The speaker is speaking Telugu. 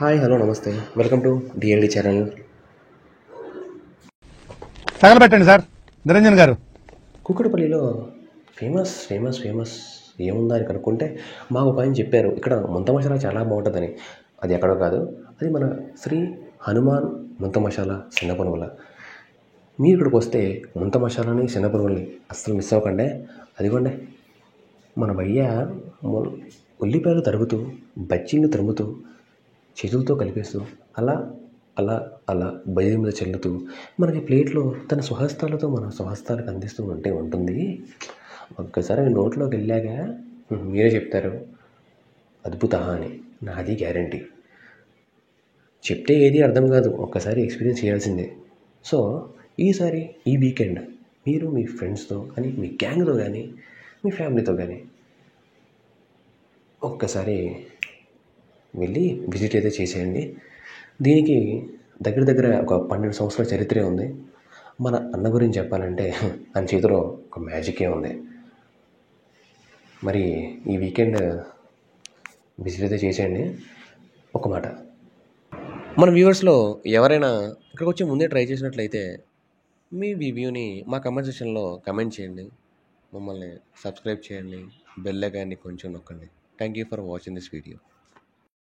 హాయ్ హలో నమస్తే వెల్కమ్ టు డిఎల్డి ఛానల్. తగలబెట్టండి సార్ నిరంజన్ గారు. కూకట్పల్లిలో ఫేమస్ ఫేమస్ ఫేమస్ ఏముందా అని కనుక్కుంటే మాకు ఒక ఆయన చెప్పారు ఇక్కడ ముంత మసాలా చాలా బాగుంటుందని. అది ఎక్కడో కాదు, అది మన శ్రీ హనుమాన్ ముంత మసాలా చిన్నపనుగుల. మీరు ఇక్కడికి వస్తే ముంత మసాలాని చిన్నపనుగుల్ని అస్సలు మిస్ అవ్వకండి. అదిగోండి మన భయ్య ఉల్లిపాయలు తరుగుతూ బజ్జీలు తరుముతూ చేతులతో కలిపేస్తూ అలా అలా అలా బజ్జీ మీద చల్లుతూ మనకి ప్లేట్లో తన స్వహస్తాలతో మన స్వహస్తాలకు అందిస్తూ ఉంటే ఉంటుంది. ఒక్కసారి నోట్లోకి వెళ్ళాక మీరే చెప్తారు అద్భుత అని. నాది గ్యారంటీ. చెప్తే ఏది అర్థం కాదు, ఒక్కసారి ఎక్స్పీరియన్స్ చేయాల్సిందే. సో ఈసారి ఈ వీకెండ్ మీరు మీ ఫ్రెండ్స్తో కానీ మీ గ్యాంగ్తో కానీ మీ ఫ్యామిలీతో కానీ ఒక్కసారి వెళ్ళి విజిట్ అయితే చేసేయండి. దీనికి దగ్గర దగ్గర ఒక 12 సంవత్సరాల చరిత్రే ఉంది. మన అన్న గురించి చెప్పాలంటే ఆయన చేతిలో ఒక మ్యాజికే ఉంది. మరి ఈ వీకెండ్ విజిట్ అయితే చేసేయండి. ఒక మాట, మన వ్యూవర్స్లో ఎవరైనా ఇక్కడికి వచ్చి ముందే ట్రై చేసినట్లయితే మీ రివ్యూని మా కమెంట్ సెక్షన్లో కమెంట్ చేయండి. మమ్మల్ని సబ్స్క్రైబ్ చేయండి, బెల్ ఐకాన్ని కొంచెం నొక్కండి. Thank you for watching this video.